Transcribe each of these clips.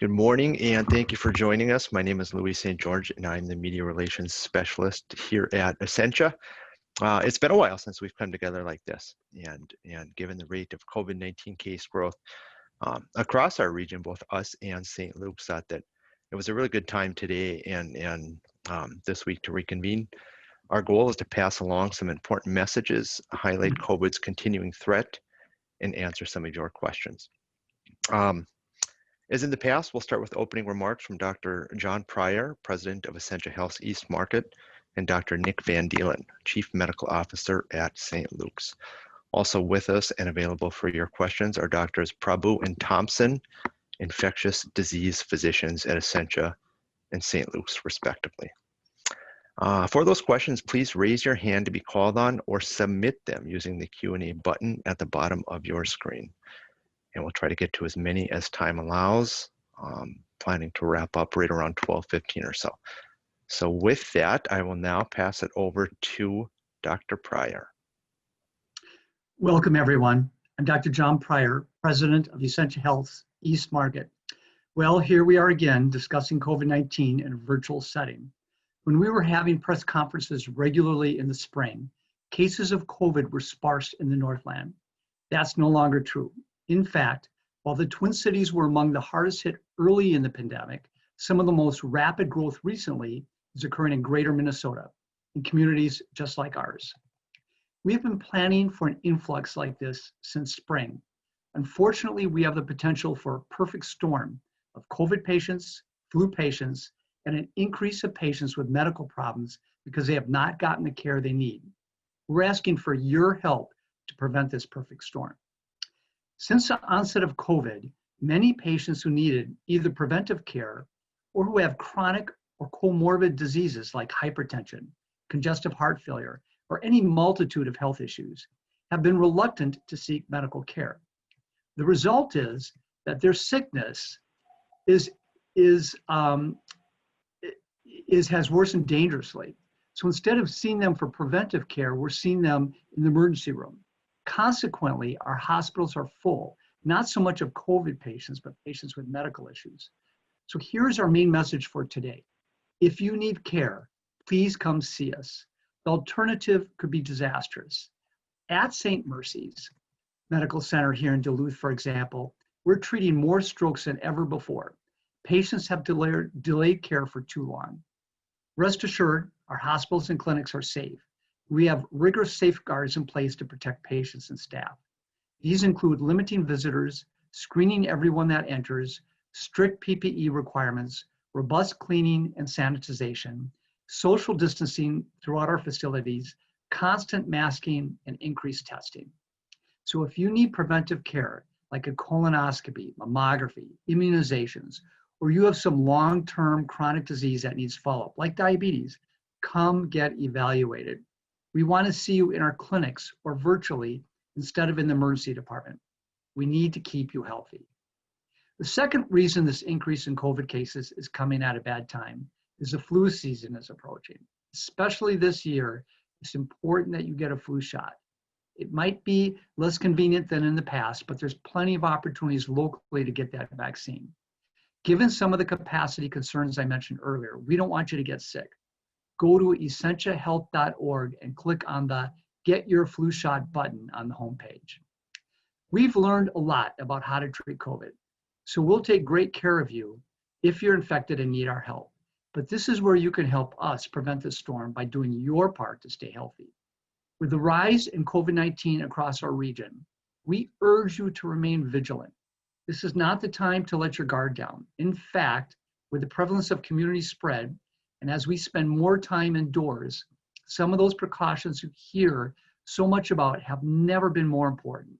Good morning, and thank you for joining us. My name is Louis St. George, and I'm the Media Relations Specialist here at Essentia. It's been a while since we've come together like this, and given the rate of COVID-19 case growth across our region, both us and St. Luke's thought that it was a really good time today and this week to reconvene. Our goal is to pass along some important messages, highlight COVID's continuing threat, and answer some of your questions. As in the past, we'll start with opening remarks from Dr. John Pryor, President of Essentia Health's East Market, and Dr. Nick Van Deelen, Chief Medical Officer at St. Luke's. Also with us and available for your questions are Drs. Prabhu and Thompson, infectious disease physicians at Essentia and St. Luke's, respectively. For those questions, please raise your hand to be called on or submit them using the Q&A button at the bottom of your screen. And we'll try to get to as many as time allows, planning to wrap up right around 12:15 or so. So with that, I will now pass it over to Dr. Pryor. Welcome, everyone. I'm Dr. John Pryor, President of Essentia Health's East Market. Well, here we are again discussing COVID-19 in a virtual setting. When we were having press conferences regularly in the spring, cases of COVID were sparse in the Northland. That's no longer true. In fact, while the Twin Cities were among the hardest hit early in the pandemic, some of the most rapid growth recently is occurring in greater Minnesota, in communities just like ours. We have been planning for an influx like this since spring. Unfortunately, we have the potential for a perfect storm of COVID patients, flu patients, and an increase of patients with medical problems because they have not gotten the care they need. We're asking for your help to prevent this perfect storm. Since the onset of COVID, many patients who needed either preventive care or who have chronic or comorbid diseases like hypertension, congestive heart failure, or any multitude of health issues have been reluctant to seek medical care. The result is that their sickness has worsened dangerously. So instead of seeing them for preventive care, we're seeing them in the emergency room. Consequently, our hospitals are full, not so much of COVID patients, but patients with medical issues. So here's our main message for today. If you need care, please come see us. The alternative could be disastrous. At St. Mercy's Medical Center here in Duluth, for example, we're treating more strokes than ever before. Patients have delayed care for too long. Rest assured, our hospitals and clinics are safe. We have rigorous safeguards in place to protect patients and staff. These include limiting visitors, screening everyone that enters, strict PPE requirements, robust cleaning and sanitization, social distancing throughout our facilities, constant masking, and increased testing. So if you need preventive care, like a colonoscopy, mammography, immunizations, or you have some long-term chronic disease that needs follow-up, like diabetes, come get evaluated. We want to see you in our clinics or virtually instead of in the emergency department. We need to keep you healthy. The second reason this increase in COVID cases is coming at a bad time is the flu season is approaching. Especially this year, it's important that you get a flu shot. It might be less convenient than in the past, but there's plenty of opportunities locally to get that vaccine. Given some of the capacity concerns I mentioned earlier, we don't want you to get sick. Go to essentiahealth.org and click on the Get Your Flu Shot button on the homepage. We've learned a lot about how to treat COVID, so we'll take great care of you if you're infected and need our help. But this is where you can help us prevent the storm by doing your part to stay healthy. With the rise in COVID-19 across our region, we urge you to remain vigilant. This is not the time to let your guard down. In fact, with the prevalence of community spread, and as we spend more time indoors, some of those precautions you hear so much about have never been more important.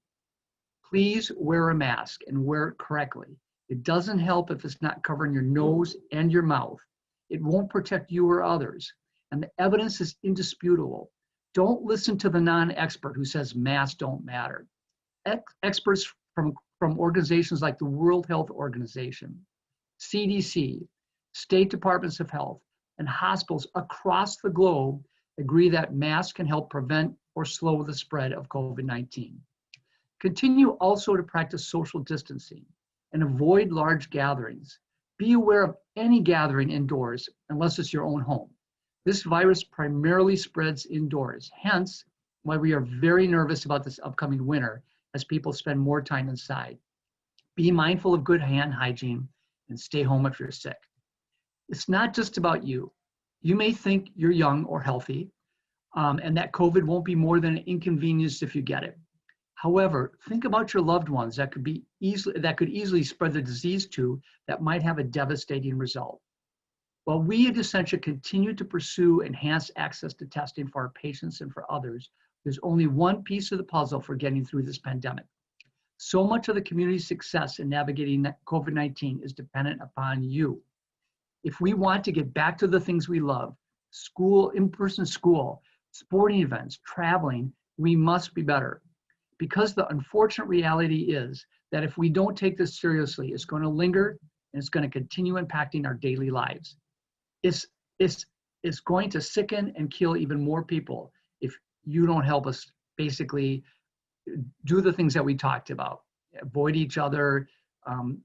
Please wear a mask and wear it correctly. It doesn't help if it's not covering your nose and your mouth. It won't protect you or others. And the evidence is indisputable. Don't listen to the non-expert who says masks don't matter. Experts from organizations like the World Health Organization, CDC, state departments of health, and hospitals across the globe agree that masks can help prevent or slow the spread of COVID-19. Continue also to practice social distancing and avoid large gatherings. Be aware of any gathering indoors unless it's your own home. This virus primarily spreads indoors, hence why we are very nervous about this upcoming winter as people spend more time inside. Be mindful of good hand hygiene and stay home if you're sick. It's not just about you. You may think you're young or healthy, and that COVID won't be more than an inconvenience if you get it. However, think about your loved ones that could easily spread the disease to, that might have a devastating result. While we at Essentia continue to pursue enhanced access to testing for our patients and for others, there's only one piece of the puzzle for getting through this pandemic. So much of the community's success in navigating COVID-19 is dependent upon you. If we want to get back to the things we love, school, in-person school, sporting events, traveling, we must be better. Because the unfortunate reality is that if we don't take this seriously, it's going to linger and it's going to continue impacting our daily lives. It's going to sicken and kill even more people if you don't help us basically do the things that we talked about. Avoid each other,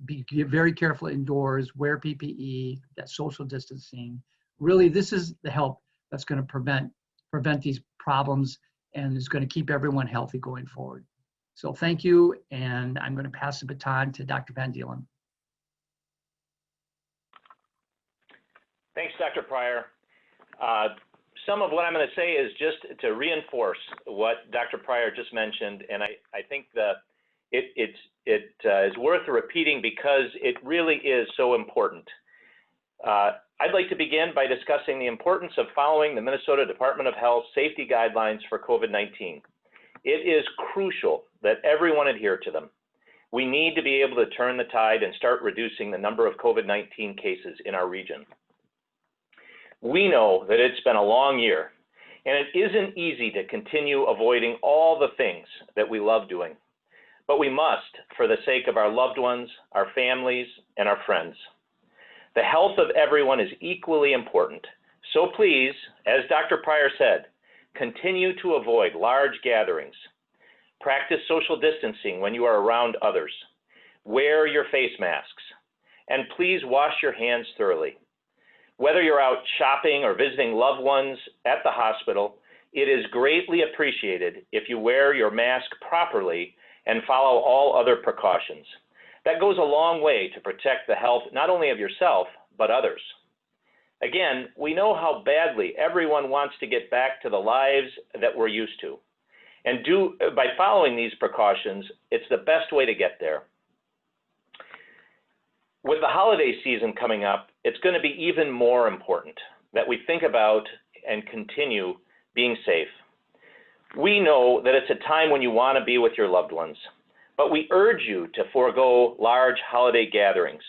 be very careful indoors, wear PPE, that social distancing. Really, this is the help that's going to prevent these problems and is going to keep everyone healthy going forward. So thank you, and I'm going to pass the baton to Dr. Van Dielen. Thanks, Dr. Pryor. Some of what I'm going to say is just to reinforce what Dr. Pryor just mentioned, and I think it is worth repeating because it really is so important. I'd like to begin by discussing the importance of following the Minnesota Department of Health safety guidelines for COVID-19. It is crucial that everyone adhere to them. We need to be able to turn the tide and start reducing the number of COVID-19 cases in our region. We know that it's been a long year, and it isn't easy to continue avoiding all the things that we love doing. But we must, for the sake of our loved ones, our families, and our friends. The health of everyone is equally important. So please, as Dr. Pryor said, continue to avoid large gatherings. Practice social distancing when you are around others. Wear your face masks. And please wash your hands thoroughly. Whether you're out shopping or visiting loved ones at the hospital, it is greatly appreciated if you wear your mask properly and follow all other precautions. That goes a long way to protect the health not only of yourself, but others. Again, we know how badly everyone wants to get back to the lives that we're used to. And by following these precautions, it's the best way to get there. With the holiday season coming up, it's going to be even more important that we think about and continue being safe. We know that it's a time when you want to be with your loved ones, but we urge you to forego large holiday gatherings.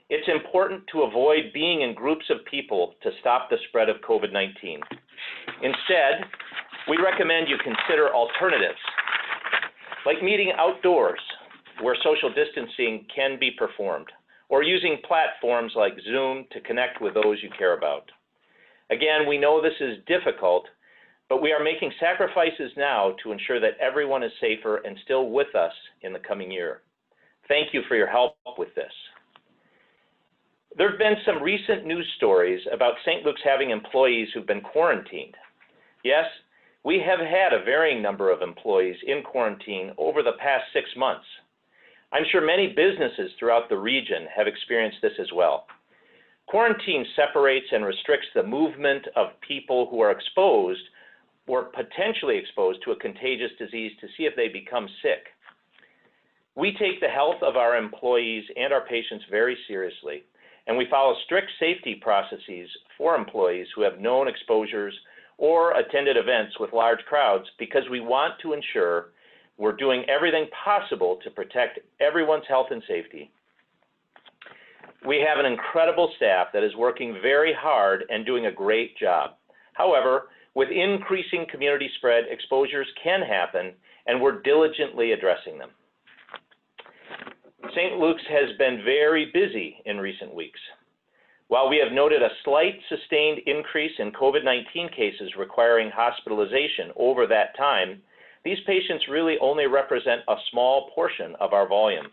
It's important to avoid being in groups of people to stop the spread of COVID-19. Instead, we recommend you consider alternatives, like meeting outdoors where social distancing can be performed, or using platforms like Zoom to connect with those you care about. Again, we know this is difficult, but we are making sacrifices now to ensure that everyone is safer and still with us in the coming year. Thank you for your help with this. There have been some recent news stories about St. Luke's having employees who've been quarantined. Yes, we have had a varying number of employees in quarantine over the past 6 months. I'm sure many businesses throughout the region have experienced this as well. Quarantine separates and restricts the movement of people who are exposed or potentially exposed to a contagious disease to see if they become sick. We take the health of our employees and our patients very seriously, and we follow strict safety processes for employees who have known exposures or attended events with large crowds because we want to ensure we're doing everything possible to protect everyone's health and safety. We have an incredible staff that is working very hard and doing a great job. However, with increasing community spread, exposures can happen, and we're diligently addressing them. St. Luke's has been very busy in recent weeks. While we have noted a slight sustained increase in COVID-19 cases requiring hospitalization over that time, these patients really only represent a small portion of our volume.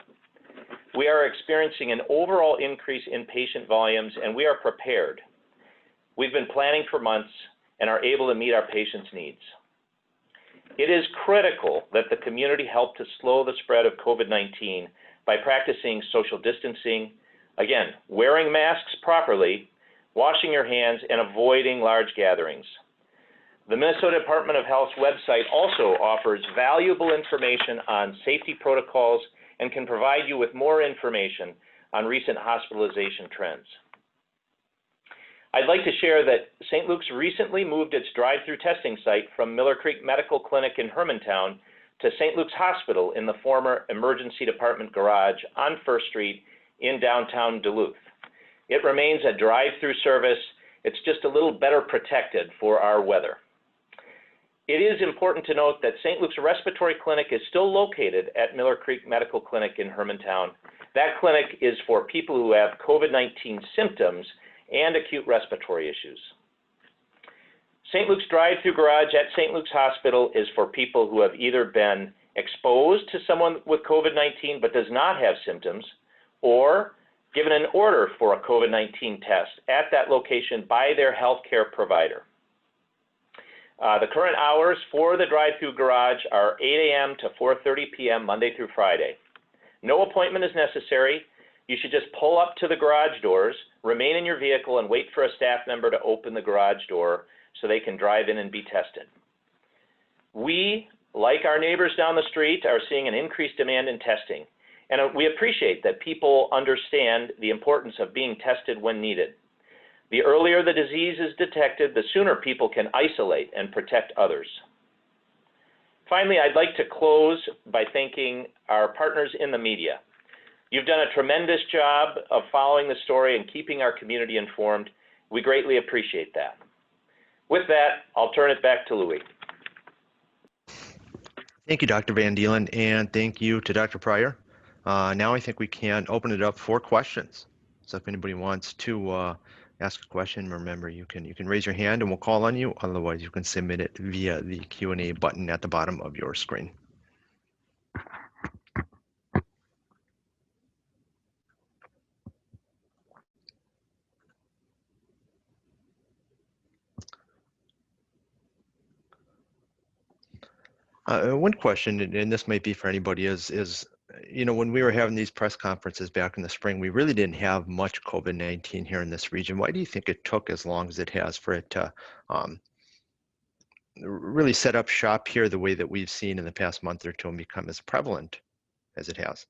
we are experiencing an overall increase in patient volumes, and we are prepared. We've been planning for months and are able to meet our patients' needs. It is critical that the community help to slow the spread of COVID-19 by practicing social distancing, again, wearing masks properly, washing your hands, and avoiding large gatherings. The Minnesota Department of Health's website also offers valuable information on safety protocols and can provide you with more information on recent hospitalization trends. I'd like to share that St. Luke's recently moved its drive-through testing site from Miller Creek Medical Clinic in Hermantown to St. Luke's Hospital in the former Emergency Department garage on First Street in downtown Duluth. It remains a drive-through service. It's just a little better protected for our weather. It is important to note that St. Luke's Respiratory Clinic is still located at Miller Creek Medical Clinic in Hermantown. That clinic is for people who have COVID-19 symptoms and acute respiratory issues. St. Luke's drive-through garage at St. Luke's Hospital is for people who have either been exposed to someone with COVID-19 but does not have symptoms, or given an order for a COVID-19 test at that location by their healthcare provider. The current hours for the drive-through garage are 8 a.m. to 4:30 p.m. Monday through Friday. No appointment is necessary. You should just pull up to the garage doors, remain in your vehicle, and wait for a staff member to open the garage door so they can drive in and be tested. We, like our neighbors down the street, are seeing an increased demand in testing, and we appreciate that people understand the importance of being tested when needed. The earlier the disease is detected, the sooner people can isolate and protect others. Finally, I'd like to close by thanking our partners in the media. You've done a tremendous job of following the story and keeping our community informed. We greatly appreciate that. With that, I'll turn it back to Louis. Thank you, Dr. Van Dielen, and thank you to Dr. Pryor. Now I think we can open it up for questions. So if anybody wants to ask a question, remember you can raise your hand and we'll call on you. Otherwise, you can submit it via the Q&A button at the bottom of your screen. One question, and this might be for anybody, is you know, when we were having these press conferences back in the spring, we really didn't have much COVID-19 here in this region. Why do you think it took as long as it has for it to really set up shop here the way that we've seen in the past month or two and become as prevalent as it has?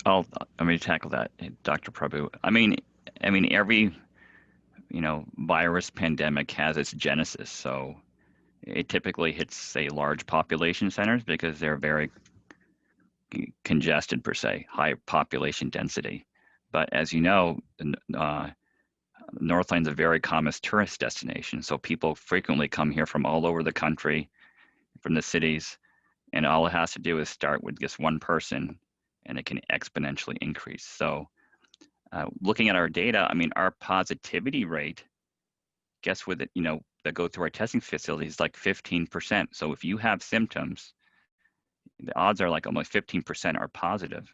I'm going to tackle that, Dr. Prabhu. I mean, every virus pandemic has its genesis. So it typically hits, say, large population centers because they're very congested per se, high population density. But as you know, Northland's a very common tourist destination. So people frequently come here from all over the country, from the cities, and all it has to do is start with just one person and it can exponentially increase. So looking at our data, I mean, our positivity rate, guess with it, that go through our testing facilities is like 15%. So if you have symptoms, the odds are like almost 15% are positive.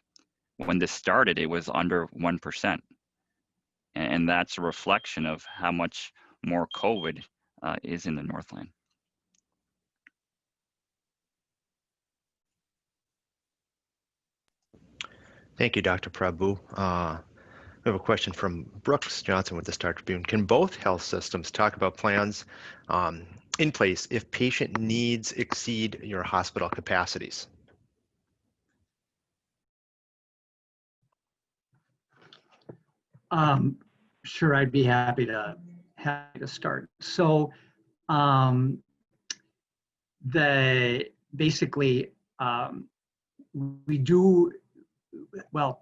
When this started, it was under 1%. And that's a reflection of how much more COVID is in the Northland. Thank you, Dr. Prabhu. We have a question from Brooks Johnson with the Star Tribune. Can both health systems talk about plans in place if patient needs exceed your hospital capacities? Sure, I'd be happy to start. So we do, well,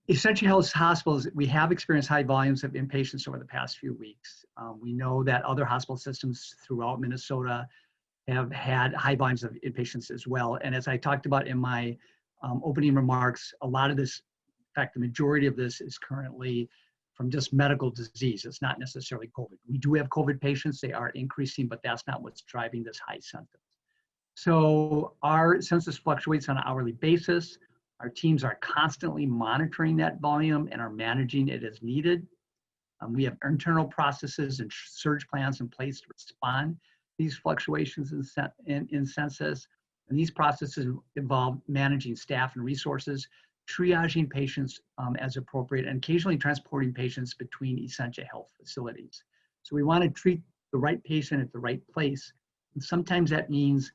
Essentia Health hospitals, we have experienced high volumes of inpatients over the past few weeks. We know that other hospital systems throughout Minnesota have had high volumes of inpatients as well. And as I talked about in my opening remarks, a lot of this, in fact, the majority of this is currently from just medical disease. It's not necessarily COVID. We do have COVID patients, they are increasing, but that's not what's driving this high symptoms. So our census fluctuates on an hourly basis. Our teams are constantly monitoring that volume and are managing it as needed. We have internal processes and surge plans in place to respond to these fluctuations in census. And these processes involve managing staff and resources, triaging patients as appropriate, and occasionally transporting patients between Essentia Health facilities. So we want to treat the right patient at the right place. And sometimes that means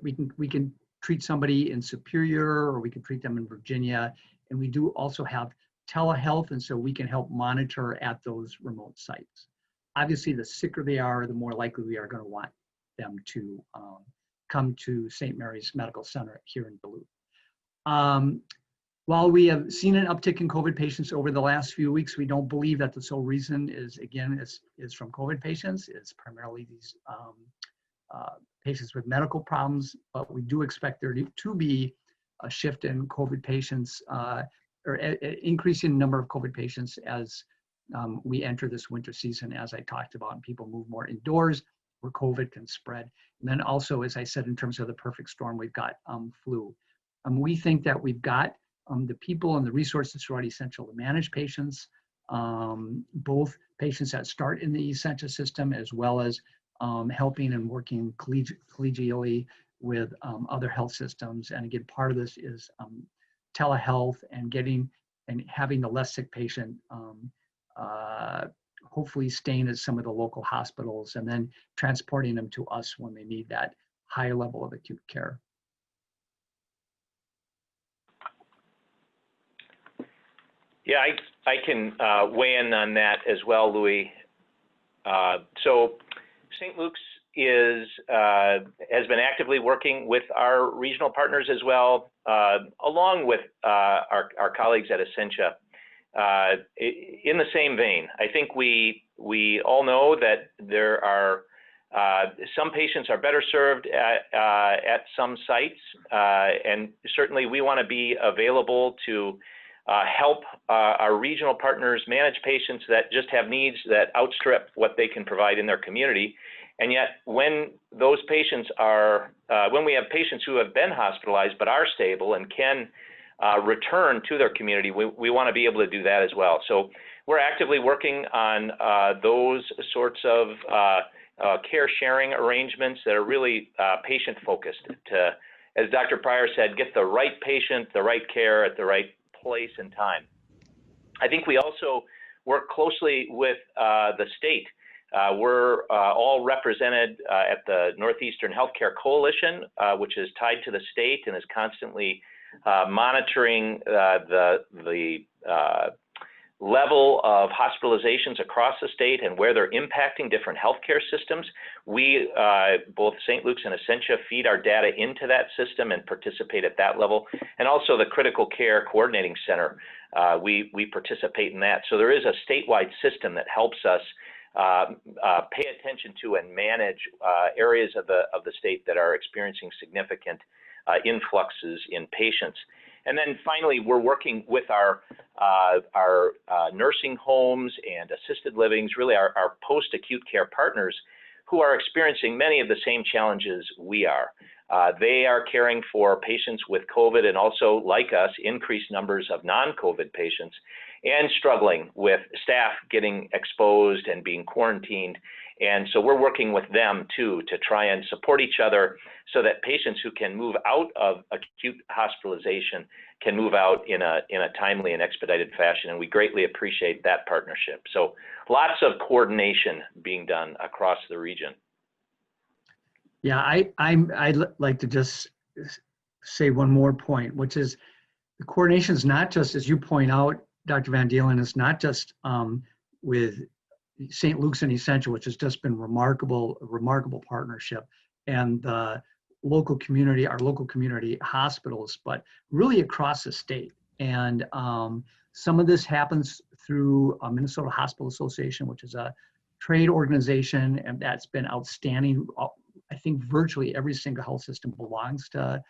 we can treat somebody in Superior, or we can treat them in Virginia. And we do also have telehealth, and so we can help monitor at those remote sites. Obviously, the sicker they are, the more likely we are going to want them to come to St. Mary's Medical Center here in Duluth. While we have seen an uptick in COVID patients over the last few weeks, we don't believe that the sole reason is from COVID patients. It's primarily these patients with medical problems, but we do expect there to be a shift in COVID patients, or increasing number of COVID patients as we enter this winter season, as I talked about, and people move more indoors where COVID can spread. And then also, as I said, in terms of the perfect storm, we've got flu. We think that we've got the people and the resources who are essential to manage patients, both patients that start in the Essentia system, as well as helping and working collegially with other health systems. And again, part of this is telehealth and having the less sick patient hopefully staying at some of the local hospitals and then transporting them to us when they need that higher level of acute care. Yeah, I can weigh in on that as well, Louis. So St. Luke's has been actively working with our regional partners as well, along with our colleagues at Essentia. In the same vein, I think we all know that there are some patients are better served at some sites, and certainly we want to be available to help our regional partners manage patients that just have needs that outstrip what they can provide in their community. And yet, when those patients are, when we have patients who have been hospitalized but are stable and can return to their community, we want to be able to do that as well. So we're actively working on those sorts of care sharing arrangements that are really patient focused to, as Dr. Pryor said, get the right patient, the right care at the right place and time. I think we also work closely with the state. We're all represented at the Northeastern Healthcare Coalition, which is tied to the state and is constantly monitoring the level of hospitalizations across the state and where they're impacting different healthcare systems. We, both St. Luke's and Essentia, feed our data into that system and participate at that level. And also the Critical Care Coordinating Center, we participate in that. So there is a statewide system that helps us pay attention to and manage areas of the state that are experiencing significant influxes in patients. And then finally, we're working with our nursing homes and assisted livings, really our post-acute care partners who are experiencing many of the same challenges we are. They are caring for patients with COVID and also, like us, increased numbers of non-COVID patients and struggling with staff getting exposed and being quarantined. And so we're working with them too to try and support each other so that patients who can move out of acute hospitalization can move out in a timely and expedited fashion. And we greatly appreciate that partnership. So lots of coordination being done across the region. Yeah, I'd like to just say one more point, which is the coordination is not just, as you point out, Dr. Van Dielen, is not just with St. Luke's and Essentia, which has just been remarkable partnership, and the local community, our local community hospitals, but really across the state. And some of this happens through Minnesota Hospital Association, which is a trade organization, and that's been outstanding. I think virtually every single health system belongs to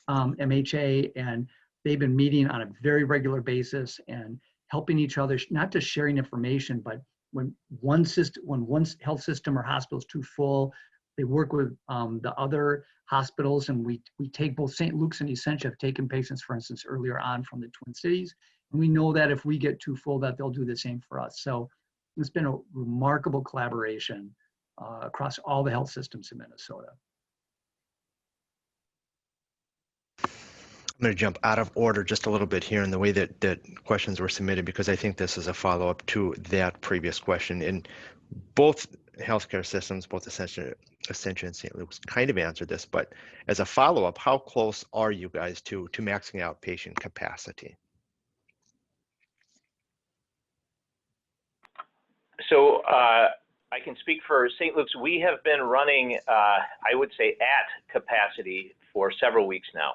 MHA, and they've been meeting on a very regular basis and helping each other, not just sharing information, but when one health system or hospital is too full, They work with the other hospitals, and we take both St. Luke's and Essentia have taken patients, for instance, earlier on from the Twin Cities. And we know that if we get too full, that they'll do the same for us. So it's been a remarkable collaboration across all the health systems in Minnesota. I'm going to jump out of order just a little bit here in the way that questions were submitted, because I think this is a follow-up to that previous question. In both healthcare systems, both Essentia and St. Luke's kind of answered this, but as a follow-up, how close are you guys to maxing out patient capacity? So I can speak for St. Luke's. We have been running, I would say, at capacity for several weeks now.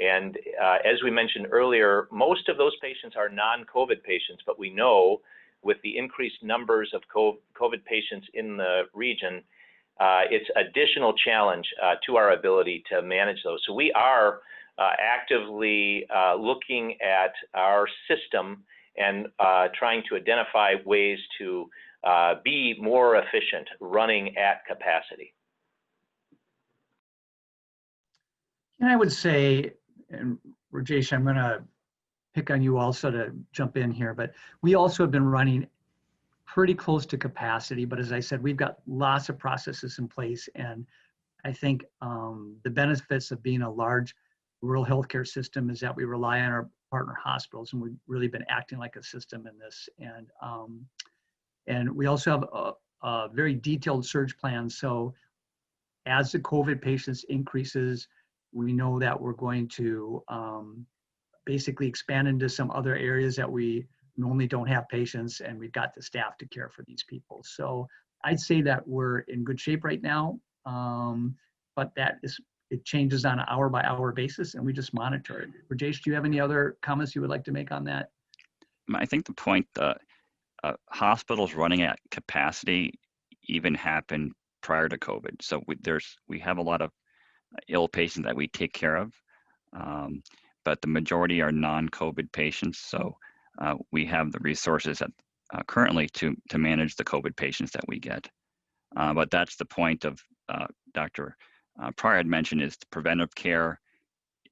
And as we mentioned earlier, most of those patients are non-COVID patients, but we know with the increased numbers of COVID patients in the region, it's additional challenge to our ability to manage those. So we are actively looking at our system and trying to identify ways to be more efficient running at capacity. And I would say, and Rajesh, I'm going to pick on you also to jump in here, but we also have been running pretty close to capacity. But as I said, we've got lots of processes in place. And I think the benefits of being a large rural healthcare system is that we rely on our partner hospitals, and we've really been acting like a system in this. And we also have a very detailed surge plan. So as the COVID patients increases, we know that we're going to basically expand into some other areas that we normally don't have patients, and we've got the staff to care for these people. So I'd say that we're in good shape right now, but it changes on an hour-by-hour basis, and we just monitor it. Rajesh, do you have any other comments you would like to make on that? I think the point, hospitals running at capacity even happened prior to COVID. So we have a lot of ill patients that we take care of, but the majority are non-COVID patients. So we have the resources currently to manage the COVID patients that we get. But that's the point of Dr. Pryor had mentioned, is the preventive care.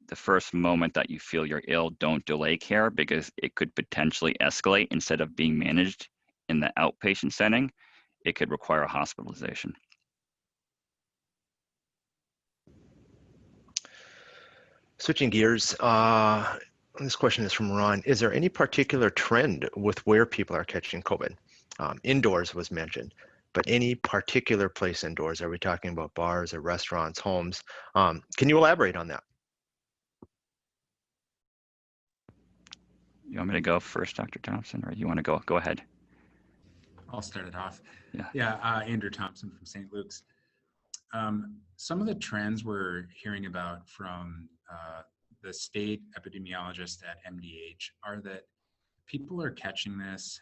The first moment that you feel you're ill, don't delay care, because it could potentially escalate. Instead of being managed in the outpatient setting, it could require hospitalization. Switching gears, this question is from Ron. Is there any particular trend with where people are catching COVID? Indoors was mentioned, but any particular place indoors? Are we talking about bars or restaurants, homes? Can you elaborate on that? You want me to go first, Dr. Thompson, or you want to go? Go ahead. I'll start it off. Yeah. Andrew Thompson from St. Luke's. Some of the trends we're hearing about from the state epidemiologist at MDH are that people are catching this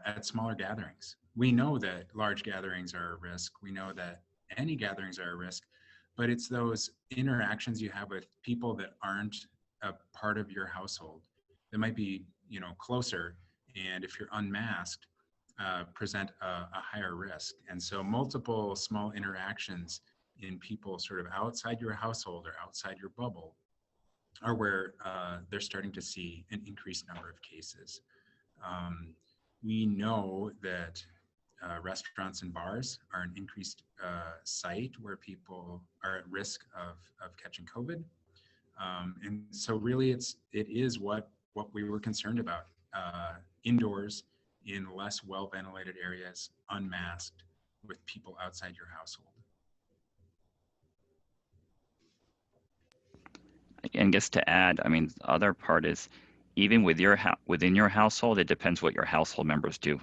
at smaller gatherings. We know that large gatherings are a risk. We know that any gatherings are a risk, but it's those interactions you have with people that aren't a part of your household that might be, closer. And if you're unmasked, present a higher risk. And so multiple small interactions in people sort of outside your household or outside your bubble are where they're starting to see an increased number of cases. We know that restaurants and bars are an increased site where people are at risk of catching COVID. And so really it is what we were concerned about, indoors in less well-ventilated areas, unmasked, with people outside your household. And just to add, the other part is, even within your household, it depends what your household members do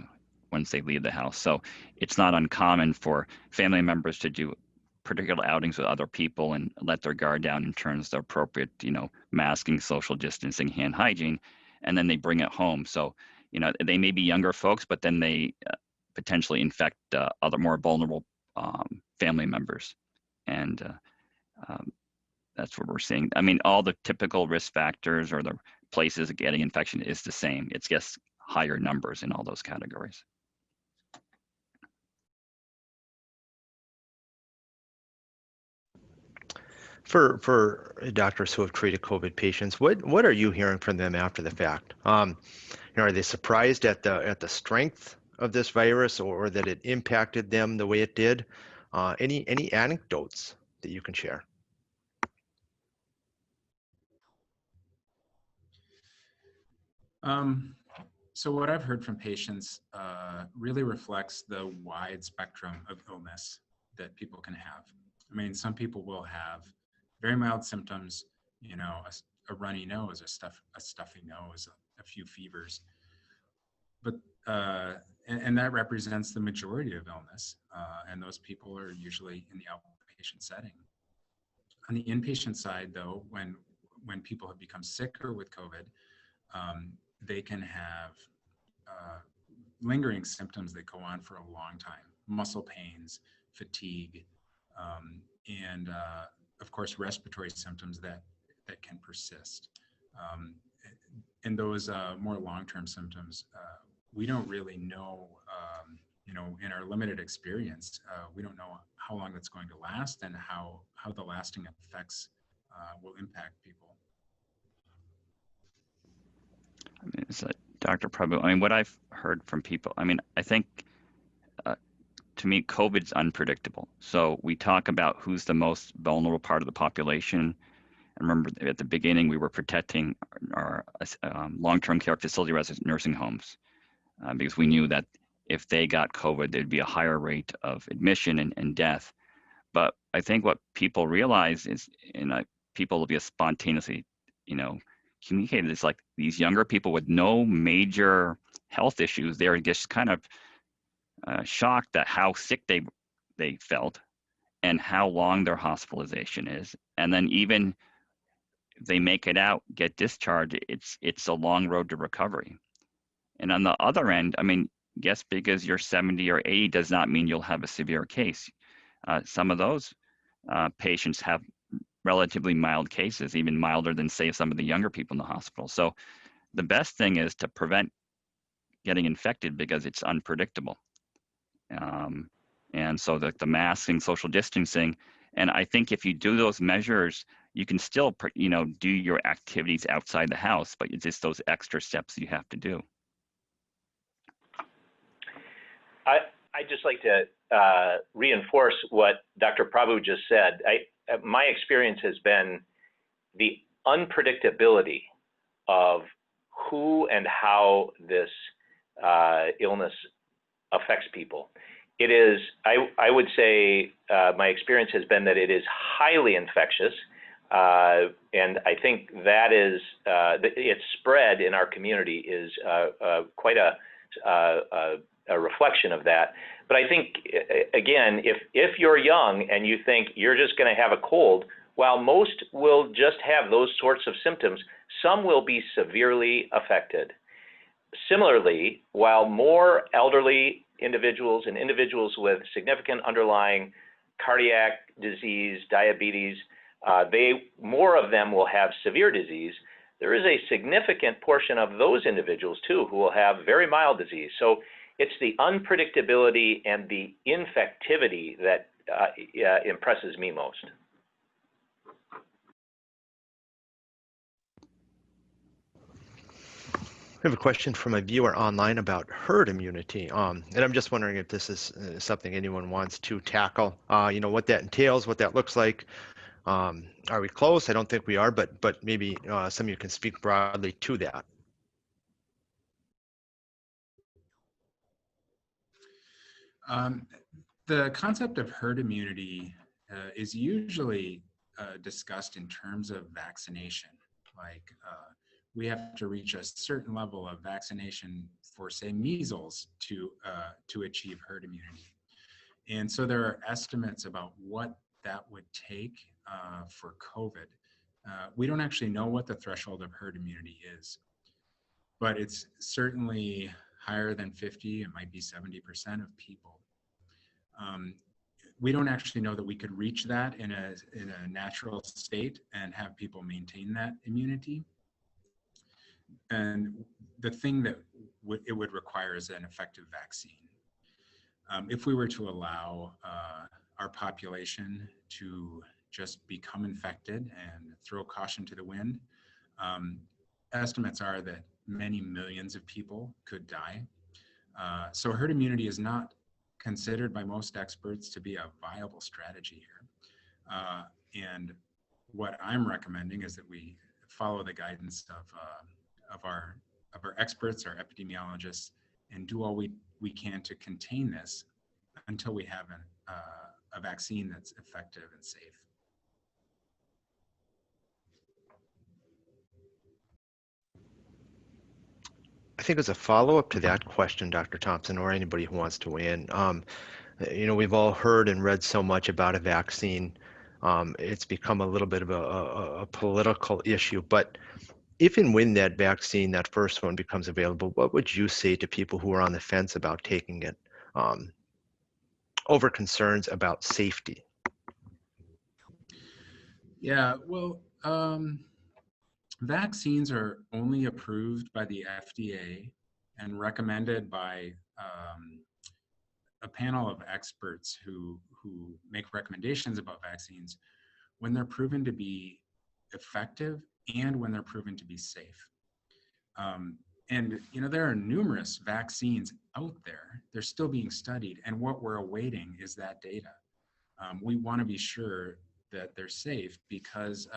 once they leave the house. So it's not uncommon for family members to do particular outings with other people and let their guard down in terms of the appropriate, masking, social distancing, hand hygiene, and then they bring it home. So, they may be younger folks, but then they potentially infect other more vulnerable family members. And that's what we're seeing. All the typical risk factors or the places of getting infection is the same. It's just higher numbers in all those categories. For doctors who have treated COVID patients, what are you hearing from them after the fact? Are they surprised at the strength of this virus, or that it impacted them the way it did? Any anecdotes that you can share? So what I've heard from patients really reflects the wide spectrum of illness that people can have. I mean, some people will have very mild symptoms, a runny nose, a stuffy nose, a few fevers, but and that represents the majority of illness, and those people are usually in the outpatient setting. On the inpatient side, though, when people have become sicker with COVID, they can have lingering symptoms that go on for a long time: muscle pains, fatigue, and of course respiratory symptoms that can persist. And those more long-term symptoms, we don't really know. In our limited experience, we don't know how long it's going to last and how the lasting effects will impact people. I mean, it's Dr. Prabhu. I mean, what I've heard from people, I mean, I think to me, COVID's unpredictable. So we talk about who's the most vulnerable part of the population. I remember at the beginning, we were protecting our long-term care facility resident nursing homes because we knew that if they got COVID, there'd be a higher rate of admission and death. But I think what people realize is, people will be spontaneously, communicated. It's like these younger people with no major health issues, they're just kind of shocked at how sick they felt and how long their hospitalization is. And then even if they make it out, get discharged, it's a long road to recovery. And on the other end, I mean, yes, because you're 70 or 80 does not mean you'll have a severe case. Some of those patients have relatively mild cases, even milder than, say, some of the younger people in the hospital. So the best thing is to prevent getting infected because it's unpredictable. And so the masking, social distancing, and I think if you do those measures, you can still, do your activities outside the house, but it's just those extra steps you have to do. I'd just like to reinforce what Dr. Prabhu just said. My experience has been the unpredictability of who and how this illness affects people. It is, I would say, my experience has been that it is highly infectious, and I think that is, its spread in our community is quite a reflection of that. But I think, again, if you're young and you think you're just going to have a cold, while most will just have those sorts of symptoms, some will be severely affected. Similarly, while more elderly individuals and individuals with significant underlying cardiac disease, diabetes, more of them will have severe disease. There is a significant portion of those individuals too who will have very mild disease. So it's the unpredictability and the infectivity that impresses me most. We have a question from a viewer online about herd immunity. And I'm just wondering if this is something anyone wants to tackle, what that entails, what that looks like. Are we close? I don't think we are, but maybe some of you can speak broadly to that. The concept of herd immunity is usually discussed in terms of vaccination. Like we have to reach a certain level of vaccination for, say, measles to achieve herd immunity. And so there are estimates about what that would take for COVID. We don't actually know what the threshold of herd immunity is, but it's certainly higher than 50. It might be 70% of people. We don't actually know that we could reach that in a natural state and have people maintain that immunity. And the thing that it would require is an effective vaccine. If we were to allow our population to just become infected and throw caution to the wind. Estimates are that many millions of people could die. So herd immunity is not considered by most experts to be a viable strategy here. And what I'm recommending is that we follow the guidance of our experts, our epidemiologists, and do all we can to contain this until we have a vaccine that's effective and safe. I think as a follow-up to that question, Dr. Thompson, or anybody who wants to weigh in, we've all heard and read so much about a vaccine. It's become a little bit of a political issue, but if and when that vaccine, that first one, becomes available, what would you say to people who are on the fence about taking it over concerns about safety? Yeah, well, vaccines are only approved by the FDA and recommended by a panel of experts who make recommendations about vaccines when they're proven to be effective and when they're proven to be safe. And there are numerous vaccines out there. They're still being studied, and what we're awaiting is that data. We want to be sure that they're safe because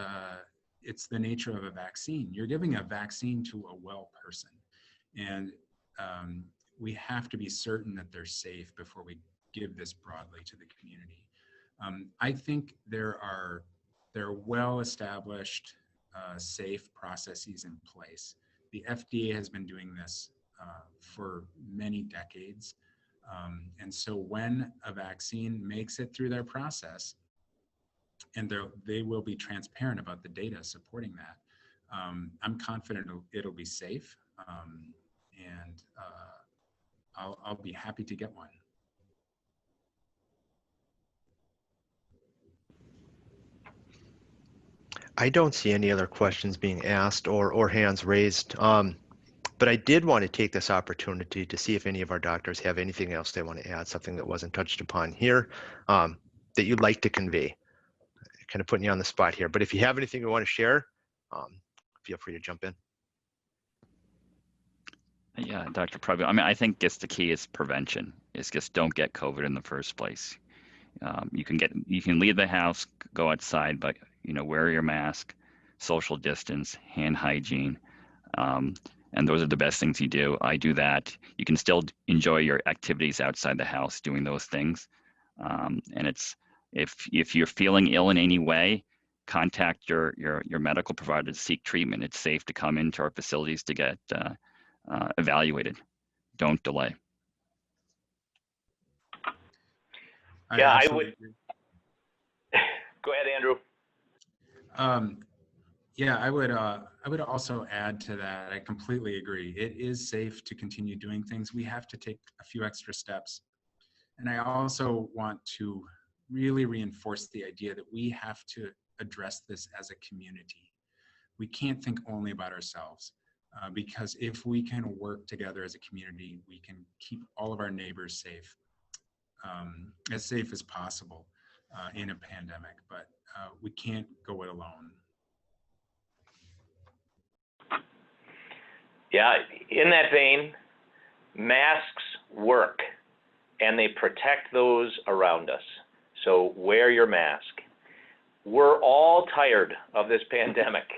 it's the nature of a vaccine. You're giving a vaccine to a well person, and we have to be certain that they're safe before we give this broadly to the community. I think there are well-established safe processes in place. The FDA has been doing this for many decades. And so when a vaccine makes it through their process, and they will be transparent about the data supporting that, I'm confident it'll be safe, and I'll be happy to get one. I don't see any other questions being asked or hands raised, but I did want to take this opportunity to see if any of our doctors have anything else they want to add, something that wasn't touched upon here that you'd like to convey. Kind of putting you on the spot here, but if you have anything you want to share, feel free to jump in. Yeah, Dr. Prabhu, I mean, I think just the key is prevention. It's just don't get COVID in the first place. You can leave the house, go outside, but wear your mask, social distance, hand hygiene, and those are the best things you do. I do that. You can still enjoy your activities outside the house doing those things, and it's if you're feeling ill in any way, contact your medical provider to seek treatment. It's safe to come into our facilities to get evaluated. Don't delay. Yeah, I would. Go ahead, Andrew. Yeah, I would also add to that. I completely agree. It is safe to continue doing things. We have to take a few extra steps. And I also want to really reinforce the idea that we have to address this as a community. We can't think only about ourselves, because if we can work together as a community, we can keep all of our neighbors safe, as safe as possible in a pandemic, but we can't go it alone. Yeah, in that vein, masks work and they protect those around us. So wear your mask. We're all tired of this pandemic,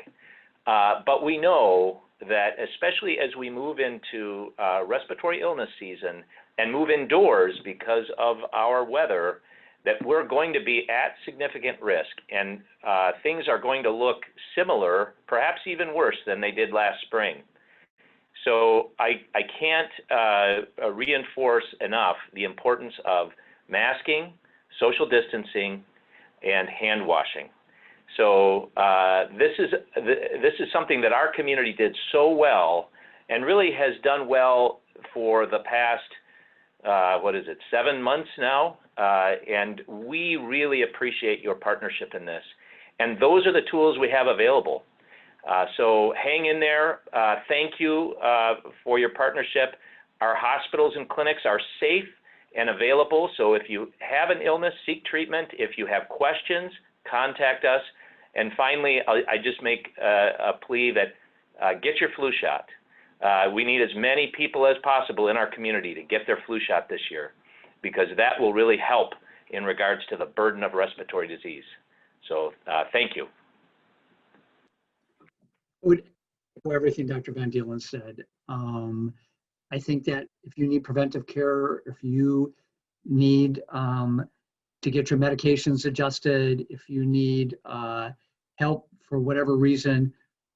but we know that especially as we move into respiratory illness season and move indoors because of our weather, that we're going to be at significant risk, and things are going to look similar, perhaps even worse than they did last spring. So I can't reinforce enough the importance of masking, social distancing, and hand washing. So this is something that our community did so well, and really has done well for the past 7 months now, and we really appreciate your partnership in this. And those are the tools we have available. So hang in there. Thank you for your partnership. Our hospitals and clinics are safe and available. So if you have an illness, seek treatment. If you have questions, contact us. And finally, I just make a plea that get your flu shot. We need as many people as possible in our community to get their flu shot this year, because that will really help in regards to the burden of respiratory disease. So thank you. I would echo everything Dr. Van Dielen said. I think that if you need preventive care, if you need to get your medications adjusted, if you need help for whatever reason,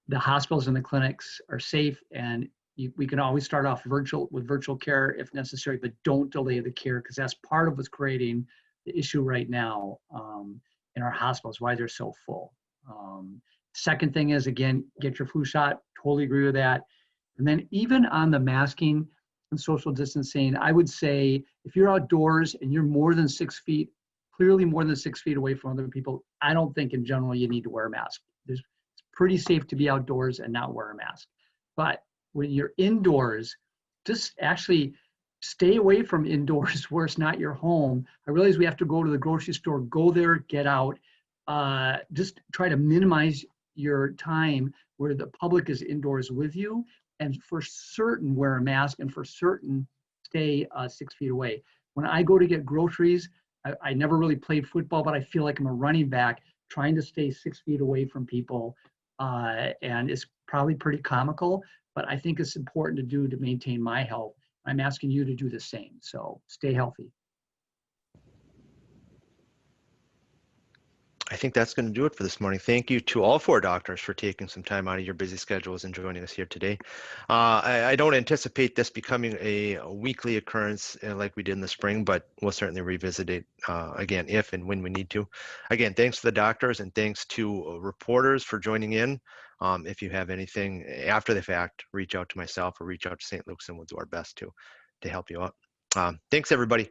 the hospitals and the clinics are safe, and we can always start off with virtual care if necessary, but don't delay the care, because that's part of what's creating the issue right now in our hospitals, why they're so full. Second thing is, again, get your flu shot. Totally agree with that. And then even on the masking and social distancing, I would say if you're outdoors and you're more than 6 feet, clearly more than 6 feet away from other people, I don't think in general you need to wear a mask. It's pretty safe to be outdoors and not wear a mask. But when you're indoors, just actually stay away from indoors where it's not your home. I realize we have to go to the grocery store, go there, get out. Just try to minimize your time where the public is indoors with you, and for certain wear a mask, and for certain stay 6 feet away. When I go to get groceries, I never really played football, but I feel like I'm a running back trying to stay 6 feet away from people. And it's probably pretty comical, but I think it's important to do to maintain my health. I'm asking you to do the same. So stay healthy. I think that's going to do it for this morning. Thank you to all 4 doctors for taking some time out of your busy schedules and joining us here today. I don't anticipate this becoming a weekly occurrence like we did in the spring, but we'll certainly revisit it again if and when we need to. Again, thanks to the doctors, and thanks to reporters for joining in. If you have anything after the fact, reach out to myself or reach out to St. Luke's, and we'll do our best to help you out. Thanks, everybody.